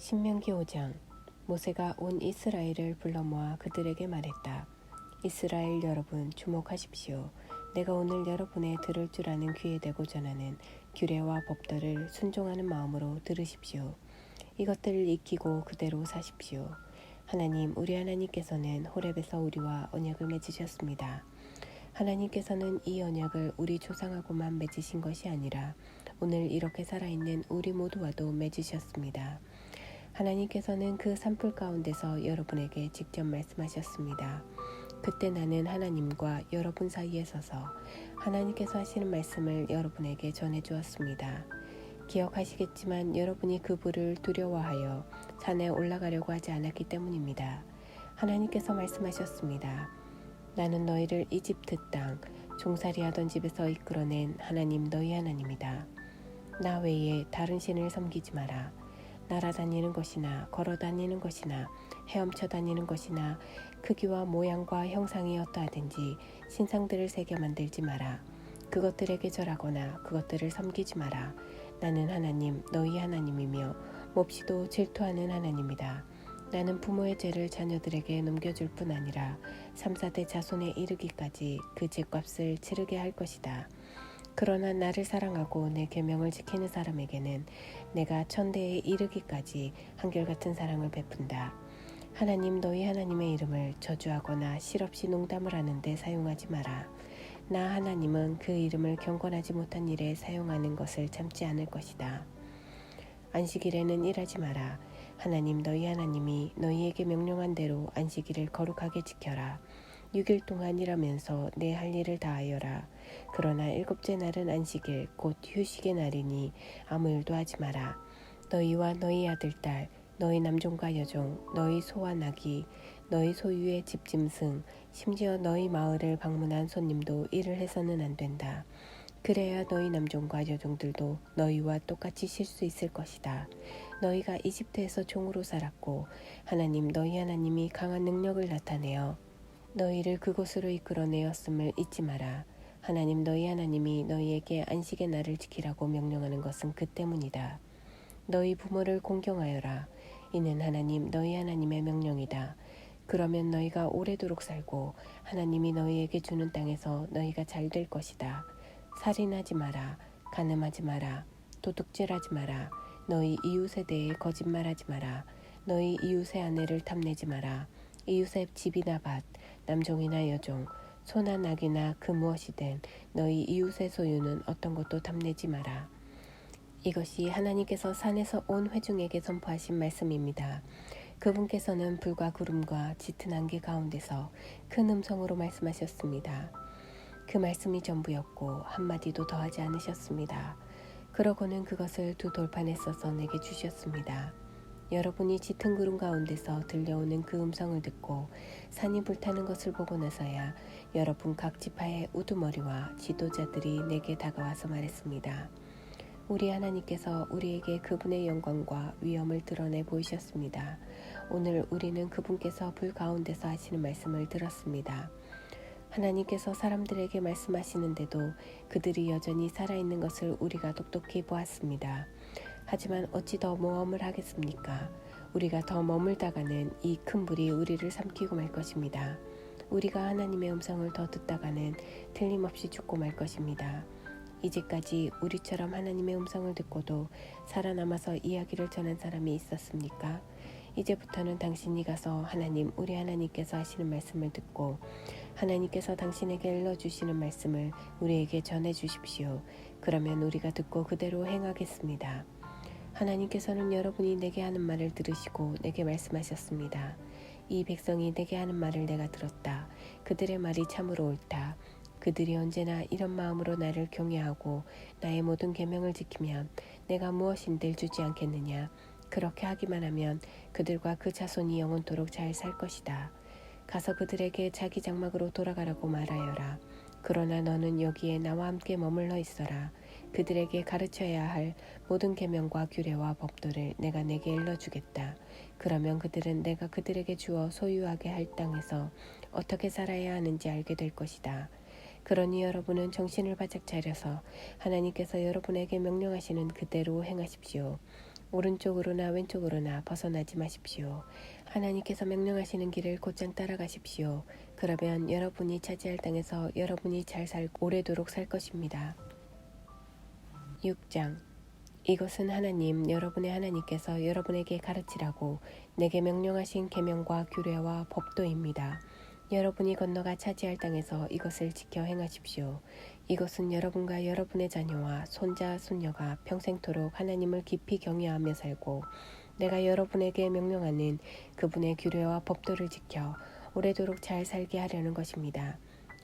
신명기 5장. 모세가 온 이스라엘을 불러 모아 그들에게 말했다. 이스라엘 여러분, 주목하십시오. 내가 오늘 여러분의 들을 줄 아는 귀에 대고 전하는 규례와 법도를 순종하는 마음으로 들으십시오. 이것들을 익히고 그대로 사십시오. 하나님, 우리 하나님께서는 호렙에서 우리와 언약을 맺으셨습니다. 하나님께서는 이 언약을 우리 조상하고만 맺으신 것이 아니라 오늘 이렇게 살아있는 우리 모두와도 맺으셨습니다. 하나님께서는 그 산불 가운데서 여러분에게 직접 말씀하셨습니다. 그때 나는 하나님과 여러분 사이에 서서 하나님께서 하시는 말씀을 여러분에게 전해주었습니다. 기억하시겠지만 여러분이 그 불을 두려워하여 산에 올라가려고 하지 않았기 때문입니다. 하나님께서 말씀하셨습니다. 나는 너희를 이집트 땅 종살이하던 집에서 이끌어낸 하나님 너희 하나님이다. 나 외에 다른 신을 섬기지 마라. 날아다니는 것이나 걸어다니는 것이나 헤엄쳐 다니는 것이나 크기와 모양과 형상이 어떠하든지 신상들을 새겨 만들지 마라. 그것들에게 절하거나 그것들을 섬기지 마라. 나는 하나님 너희 하나님이며 몹시도 질투하는 하나님이다. 나는 부모의 죄를 자녀들에게 넘겨줄 뿐 아니라 3, 4대 자손에 이르기까지 그 죄값을 치르게 할 것이다. 그러나 나를 사랑하고 내 계명을 지키는 사람에게는 내가 천대에 이르기까지 한결같은 사랑을 베푼다. 하나님 너희 하나님의 이름을 저주하거나 실없이 농담을 하는데 사용하지 마라. 나 하나님은 그 이름을 경건하지 못한 일에 사용하는 것을 참지 않을 것이다. 안식일에는 일하지 마라. 하나님 너희 하나님이 너희에게 명령한 대로 안식일을 거룩하게 지켜라. 6일 동안 일하면서 내 할 일을 다하여라. 그러나 일곱째 날은 안식일 곧 휴식의 날이니 아무 일도 하지 마라. 너희와 너희 아들 딸 너희 남종과 여종 너희 소와 나귀 너희 소유의 집짐승 심지어 너희 마을을 방문한 손님도 일을 해서는 안 된다. 그래야 너희 남종과 여종들도 너희와 똑같이 쉴 수 있을 것이다. 너희가 이집트에서 종으로 살았고 하나님 너희 하나님이 강한 능력을 나타내어 너희를 그곳으로 이끌어내었음을 잊지 마라. 하나님 너희 하나님이 너희에게 안식의 날을 지키라고 명령하는 것은 그 때문이다. 너희 부모를 공경하여라. 이는 하나님 너희 하나님의 명령이다. 그러면 너희가 오래도록 살고 하나님이 너희에게 주는 땅에서 너희가 잘 될 것이다. 살인하지 마라. 간음하지 마라. 도둑질하지 마라. 너희 이웃에 대해 거짓말하지 마라. 너희 이웃의 아내를 탐내지 마라. 이웃의 집이나 밭, 남종이나 여종, 소나 낙이나 그 무엇이든 너희 이웃의 소유는 어떤 것도 탐내지 마라. 이것이 하나님께서 산에서 온 회중에게 선포하신 말씀입니다. 그분께서는 불과 구름과 짙은 안개 가운데서 큰 음성으로 말씀하셨습니다. 그 말씀이 전부였고 한마디도 더하지 않으셨습니다. 그러고는 그것을 두 돌판에 써서 내게 주셨습니다. 여러분이 짙은 구름 가운데서 들려오는 그 음성을 듣고 산이 불타는 것을 보고 나서야 여러분 각 지파의 우두머리와 지도자들이 내게 다가와서 말했습니다. 우리 하나님께서 우리에게 그분의 영광과 위엄을 드러내 보이셨습니다. 오늘 우리는 그분께서 불 가운데서 하시는 말씀을 들었습니다. 하나님께서 사람들에게 말씀하시는데도 그들이 여전히 살아있는 것을 우리가 똑똑히 보았습니다. 하지만 어찌 더 모험을 하겠습니까? 우리가 더 머물다가는 이 큰 불이 우리를 삼키고 말 것입니다. 우리가 하나님의 음성을 더 듣다가는 틀림없이 죽고 말 것입니다. 이제까지 우리처럼 하나님의 음성을 듣고도 살아남아서 이야기를 전한 사람이 있었습니까? 이제부터는 당신이 가서 하나님 우리 하나님께서 하시는 말씀을 듣고 하나님께서 당신에게 일러주시는 말씀을 우리에게 전해주십시오. 그러면 우리가 듣고 그대로 행하겠습니다. 하나님께서는 여러분이 내게 하는 말을 들으시고 내게 말씀하셨습니다. 이 백성이 내게 하는 말을 내가 들었다. 그들의 말이 참으로 옳다. 그들이 언제나 이런 마음으로 나를 경외하고 나의 모든 계명을 지키면 내가 무엇인들 주지 않겠느냐. 그렇게 하기만 하면 그들과 그 자손이 영원토록 잘 살 것이다. 가서 그들에게 자기 장막으로 돌아가라고 말하여라. 그러나 너는 여기에 나와 함께 머물러 있어라. 그들에게 가르쳐야 할 모든 계명과 규례와 법도를 내가 내게 일러주겠다. 그러면 그들은 내가 그들에게 주어 소유하게 할 땅에서 어떻게 살아야 하는지 알게 될 것이다. 그러니 여러분은 정신을 바짝 차려서 하나님께서 여러분에게 명령하시는 그대로 행하십시오. 오른쪽으로나 왼쪽으로나 벗어나지 마십시오. 하나님께서 명령하시는 길을 곧장 따라가십시오. 그러면 여러분이 차지할 땅에서 여러분이 잘 살고 오래도록 살 것입니다. 6장. 이것은 하나님 여러분의 하나님께서 여러분에게 가르치라고 내게 명령하신 계명과 규례와 법도입니다. 여러분이 건너가 차지할 땅에서 이것을 지켜 행하십시오. 이것은 여러분과 여러분의 자녀와 손자 손녀가 평생토록 하나님을 깊이 경외하며 살고 내가 여러분에게 명령하는 그분의 규례와 법도를 지켜 오래도록 잘 살게 하려는 것입니다.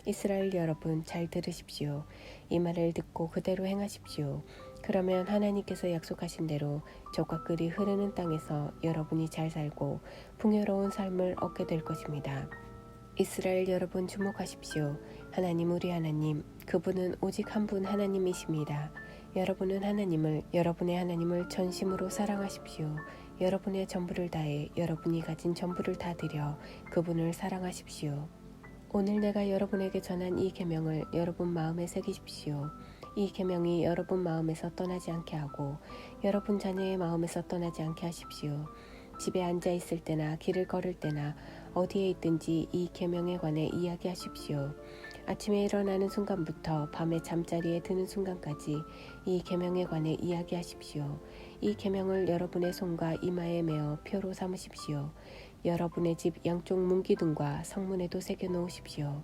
이스라엘 여러분 잘 들으십시오. 이 말을 듣고 그대로 행하십시오. 그러면 하나님께서 약속하신 대로 젖과 꿀이 흐르는 땅에서 여러분이 잘 살고 풍요로운 삶을 얻게 될 것입니다. 이스라엘 여러분 주목하십시오. 하나님 우리 하나님 그분은 오직 한 분 하나님이십니다. 여러분은 여러분의 하나님을 전심으로 사랑하십시오. 여러분의 전부를 다해 여러분이 가진 전부를 다 드려 그분을 사랑하십시오. 오늘 내가 여러분에게 전한 이 계명을 여러분 마음에 새기십시오. 이 계명이 여러분 마음에서 떠나지 않게 하고 여러분 자녀의 마음에서 떠나지 않게 하십시오. 집에 앉아 있을 때나 길을 걸을 때나 어디에 있든지 이 계명에 관해 이야기하십시오. 아침에 일어나는 순간부터 밤에 잠자리에 드는 순간까지 이 계명에 관해 이야기하십시오. 이 계명을 여러분의 손과 이마에 메어 표로 삼으십시오. 여러분의 집 양쪽 문기둥과 성문에도 새겨 놓으십시오.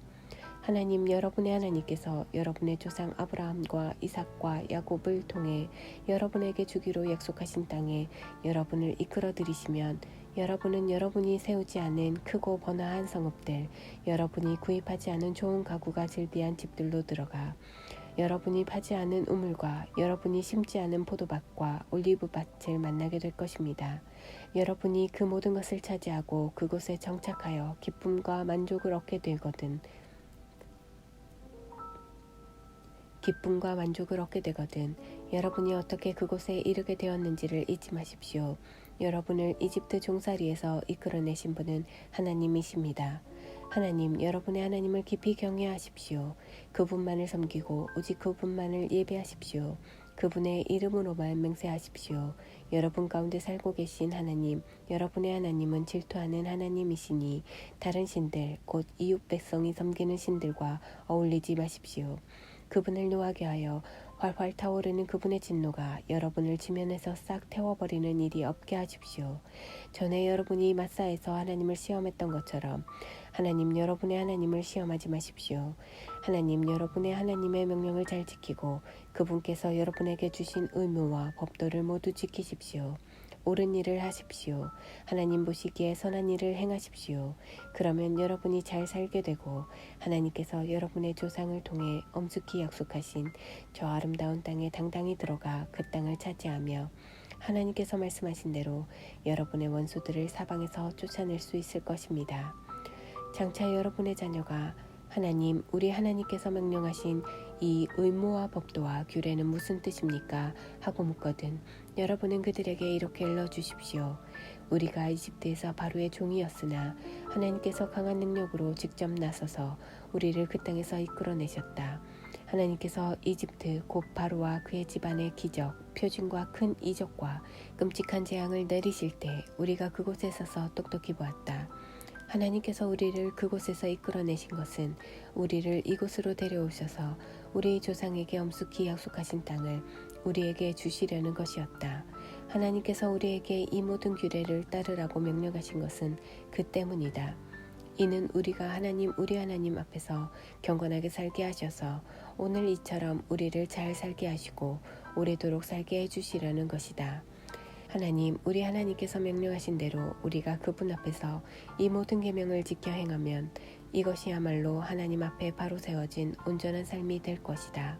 하나님 여러분의 하나님께서 여러분의 조상 아브라함과 이삭과 야곱을 통해 여러분에게 주기로 약속하신 땅에 여러분을 이끌어 들이시면 여러분은 여러분이 세우지 않은 크고 번화한 성읍들, 여러분이 구입하지 않은 좋은 가구가 즐비한 집들로 들어가 여러분이 파지 않은 우물과 여러분이 심지 않은 포도밭과 올리브밭을 만나게 될 것입니다. 여러분이 그 모든 것을 차지하고 그곳에 정착하여 기쁨과 만족을 얻게 되거든 여러분이 어떻게 그곳에 이르게 되었는지를 잊지 마십시오. 여러분을 이집트 종살이에서 이끌어내신 분은 하나님이십니다. 하나님 여러분의 하나님을 깊이 경외하십시오. 그분만을 섬기고 오직 그분만을 예배하십시오. 그분의 이름으로만 맹세하십시오. 여러분 가운데 살고 계신 하나님, 여러분의 하나님은 질투하는 하나님이시니 다른 신들, 곧 이웃 백성이 섬기는 신들과 어울리지 마십시오. 그분을 노하게 하여 활활 타오르는 그분의 진노가 여러분을 지면에서 싹 태워버리는 일이 없게 하십시오. 전에 여러분이 마사에서 하나님을 시험했던 것처럼 하나님 여러분의 하나님을 시험하지 마십시오. 하나님 여러분의 하나님의 명령을 잘 지키고 그분께서 여러분에게 주신 의무와 법도를 모두 지키십시오. 옳은 일을 하십시오. 하나님 보시기에 선한 일을 행하십시오. 그러면 여러분이 잘 살게 되고 하나님께서 여러분의 조상을 통해 엄숙히 약속하신 저 아름다운 땅에 당당히 들어가 그 땅을 차지하며 하나님께서 말씀하신 대로 여러분의 원수들을 사방에서 쫓아낼 수 있을 것입니다. 장차 여러분의 자녀가 하나님 우리 하나님께서 명령하신 이 의무와 법도와 규례는 무슨 뜻입니까? 하고 묻거든 여러분은 그들에게 이렇게 일러주십시오. 우리가 이집트에서 바로의 종이었으나 하나님께서 강한 능력으로 직접 나서서 우리를 그 땅에서 이끌어내셨다. 하나님께서 이집트 곧 바로와 그의 집안의 기적, 표징과 큰 이적과 끔찍한 재앙을 내리실 때 우리가 그곳에 서서 똑똑히 보았다. 하나님께서 우리를 그곳에서 이끌어내신 것은 우리를 이곳으로 데려오셔서 우리 조상에게 엄숙히 약속하신 땅을 우리에게 주시려는 것이었다. 하나님께서 우리에게 이 모든 규례를 따르라고 명령하신 것은 그 때문이다. 이는 우리가 하나님 우리 하나님 앞에서 경건하게 살게 하셔서 오늘 이처럼 우리를 잘 살게 하시고 오래도록 살게 해주시려는 것이다. 하나님 우리 하나님께서 명령하신 대로 우리가 그분 앞에서 이 모든 계명을 지켜 행하면 이것이야말로 하나님 앞에 바로 세워진 온전한 삶이 될 것이다.